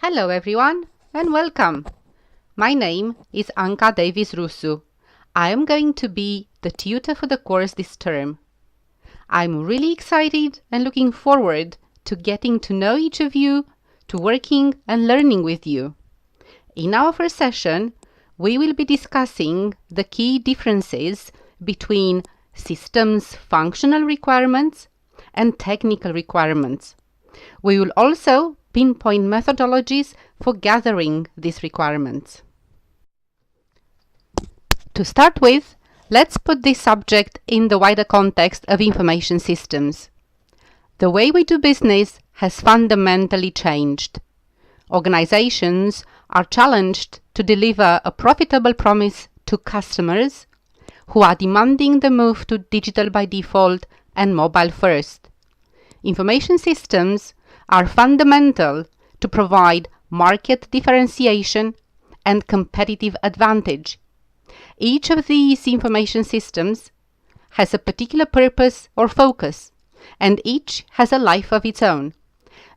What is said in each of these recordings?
Hello everyone and welcome. My name is Anka Davies-Rusu. I am going to be the tutor for the course this term. I'm really excited and looking forward to getting to know each of you, to working and learning with you. In our first session, we will be discussing the key differences between systems functional requirements and technical requirements. We will also pinpoint methodologies for gathering these requirements. To start with, let's put this subject in the wider context of information systems. The way we do business has fundamentally changed. Organizations are challenged to deliver a profitable promise to customers who are demanding the move to digital by default and mobile first. Information systems are fundamental to provide market differentiation and competitive advantage. Each of these information systems has a particular purpose or focus, and each has a life of its own.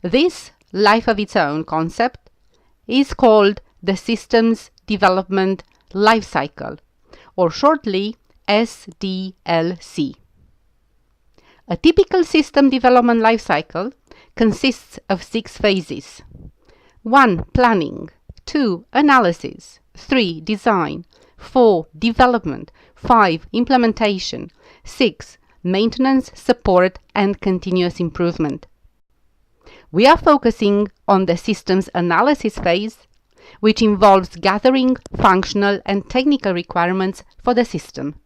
This life of its own concept is called the Systems Development Life Cycle, or shortly SDLC. A typical system development life cycle consists of 6 phases. 1. Planning. 2. Analysis. 3. Design. 4. Development. 5. Implementation. 6. Maintenance, support, and continuous improvement. We are focusing on the systems analysis phase, which involves gathering functional and technical requirements for the system.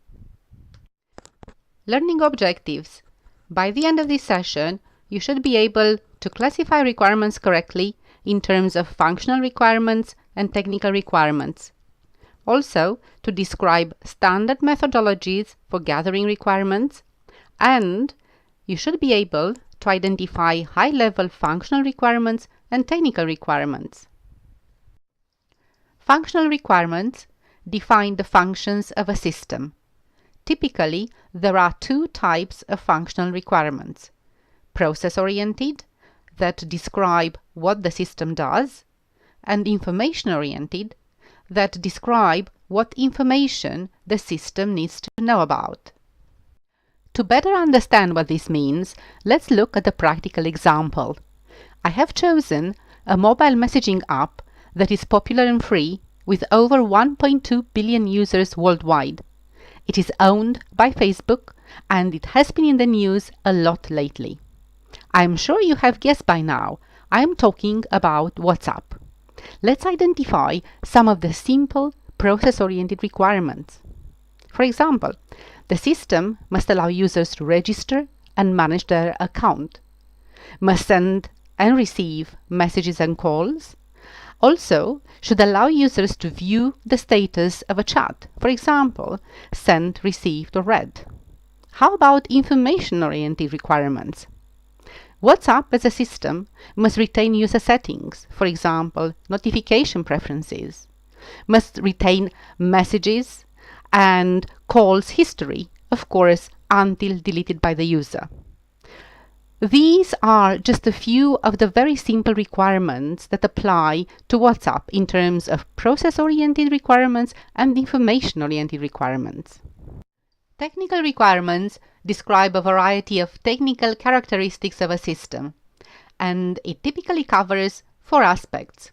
Learning objectives. By the end of this session, you should be able to classify requirements correctly in terms of functional requirements and technical requirements. Also, to describe standard methodologies for gathering requirements, and you should be able to identify high-level functional requirements and technical requirements. Functional requirements define the functions of a system. Typically, there are 2 types of functional requirements: process-oriented, that describe what the system does, and information-oriented, that describe what information the system needs to know about. To better understand what this means, let's look at a practical example. I have chosen a mobile messaging app that is popular and free with over 1.2 billion users worldwide. It is owned by Facebook and it has been in the news a lot lately. I am sure you have guessed by now, I am talking about WhatsApp. Let's identify some of the simple process-oriented requirements. For example, the system must allow users to register and manage their account, must send and receive messages and calls, also should allow users to view the status of a chat, for example, sent, received, or read. How about information-oriented requirements? WhatsApp as a system must retain user settings, for example, notification preferences, must retain messages and calls history, of course, until deleted by the user. These are just a few of the very simple requirements that apply to WhatsApp in terms of process-oriented requirements and information-oriented requirements. Technical requirements describe a variety of technical characteristics of a system, and it typically covers 4 aspects.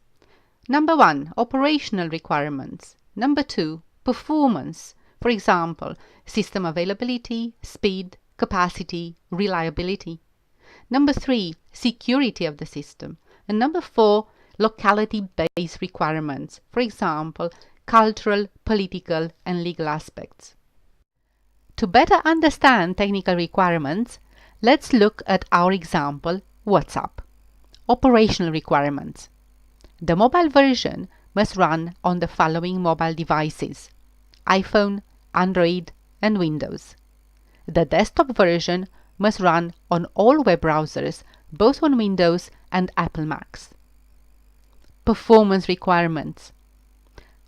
Number 1, operational requirements. Number 2, performance, for example, system availability, speed, capacity, reliability. Number 3, security of the system. And number 4, locality-based requirements, for example, cultural, political, and legal aspects. To better understand technical requirements, let's look at our example, WhatsApp. Operational requirements. The mobile version must run on the following mobile devices: iPhone, Android, and Windows. The desktop version must run on all web browsers, both on Windows and Apple Macs. Performance requirements.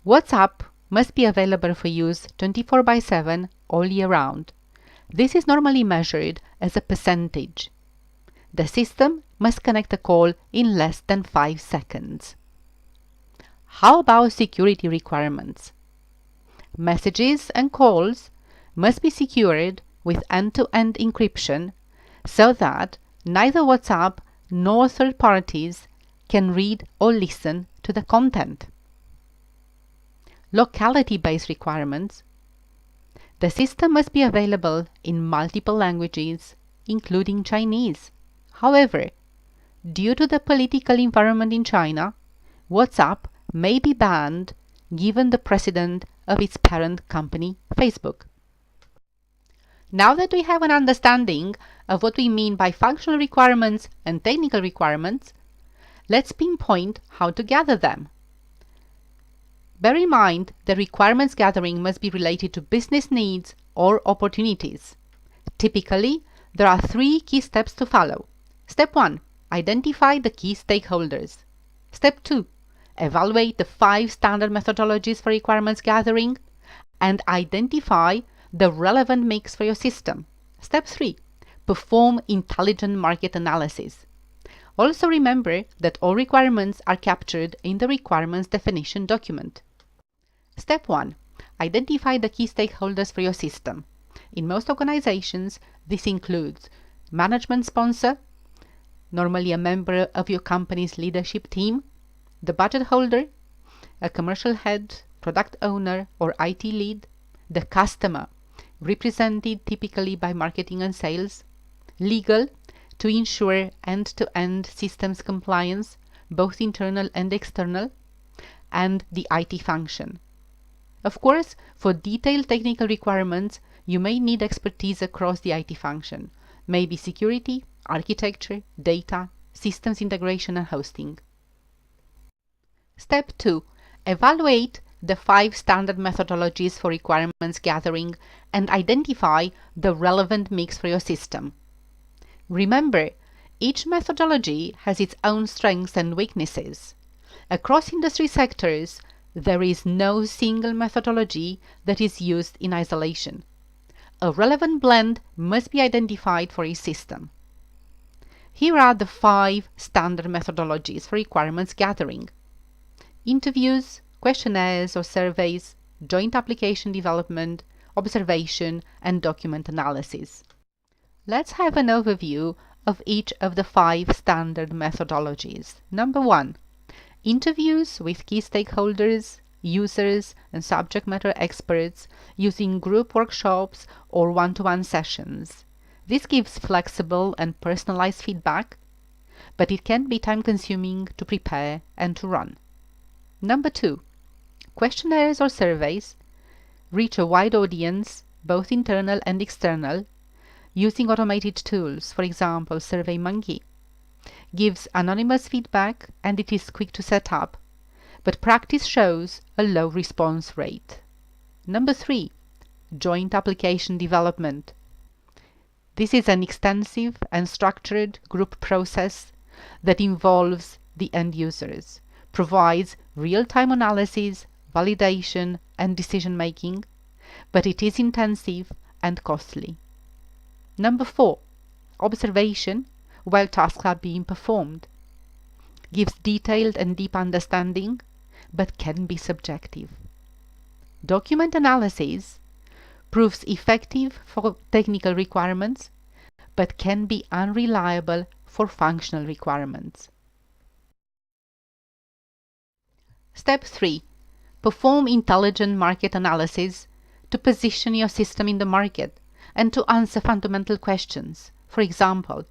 WhatsApp must be available for use 24/7 all year round. This is normally measured as a percentage. The system must connect a call in less than 5 seconds. How about security requirements? Messages and calls must be secured with end-to-end encryption so that neither WhatsApp nor third parties can read or listen to the content. Locality-based requirements. The system must be available in multiple languages, including Chinese. However, due to the political environment in China, WhatsApp may be banned given the precedent of its parent company, Facebook. Now that we have an understanding of what we mean by functional requirements and technical requirements, let's pinpoint how to gather them. Bear in mind that requirements gathering must be related to business needs or opportunities. Typically, there are 3 key steps to follow. Step 1. Identify the key stakeholders. Step 2. Evaluate the 5 standard methodologies for requirements gathering and identify the relevant mix for your system. Step 3. Perform intelligent market analysis. Also remember that all requirements are captured in the requirements definition document. Step 1. Identify the key stakeholders for your system. In most organizations, this includes management sponsor, normally a member of your company's leadership team, the budget holder, a commercial head, product owner, or IT lead, the customer, represented typically by marketing and sales, legal, to ensure end-to-end systems compliance, both internal and external, and the IT function. Of course, for detailed technical requirements, you may need expertise across the IT function, maybe security, architecture, data, systems integration and hosting. Step 2. Evaluate the 5 standard methodologies for requirements gathering and identify the relevant mix for your system. Remember, each methodology has its own strengths and weaknesses. Across industry sectors, there is no single methodology that is used in isolation. A relevant blend must be identified for each system. Here are the 5 standard methodologies for requirements gathering: interviews, questionnaires or surveys, joint application development, observation, and document analysis. Let's have an overview of each of the 5 standard methodologies. Number 1. Interviews with key stakeholders, users, and subject matter experts using group workshops or one-to-one sessions. This gives flexible and personalized feedback, but it can be time-consuming to prepare and to run. Number 2. Questionnaires or surveys reach a wide audience, both internal and external, using automated tools, for example, SurveyMonkey. Gives anonymous feedback and it is quick to set up, but practice shows a low response rate. Number 3. Joint application development. This is an extensive and structured group process that involves the end users, provides real-time analysis, validation, and decision-making, but it is intensive and costly. Number 4. Observation while tasks are being performed. Gives detailed and deep understanding, but can be subjective. Document analysis proves effective for technical requirements, but can be unreliable for functional requirements. Step 3. Perform intelligent market analysis to position your system in the market and to answer fundamental questions. For example,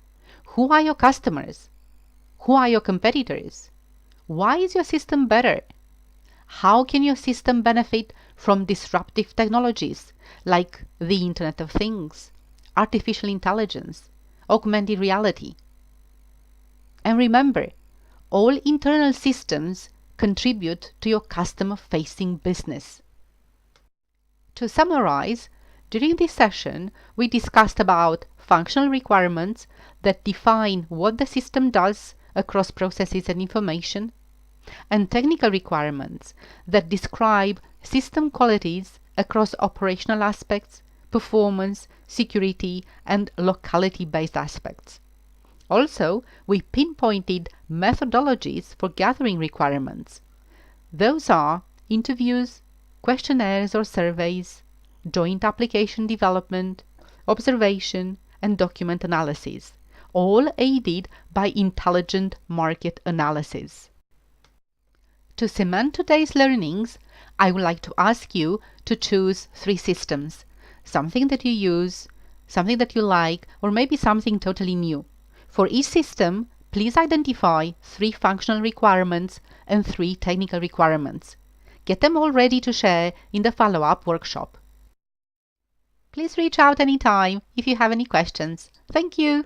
who are your customers? Who are your competitors? Why is your system better? How can your system benefit from disruptive technologies like the Internet of Things, artificial intelligence, augmented reality? And remember, all internal systems contribute to your customer-facing business. To summarize, during this session, we discussed about functional requirements that define what the system does across processes and information, and technical requirements that describe system qualities across operational aspects, performance, security, and locality-based aspects. Also, we pinpointed methodologies for gathering requirements. Those are interviews, questionnaires or surveys, joint application development, observation, and document analysis, all aided by intelligent market analysis. To cement today's learnings, I would like to ask you to choose 3 systems, something that you use, something that you like, or maybe something totally new. For each system, please identify 3 functional requirements and 3 technical requirements. Get them all ready to share in the follow-up workshop. Please reach out anytime if you have any questions. Thank you!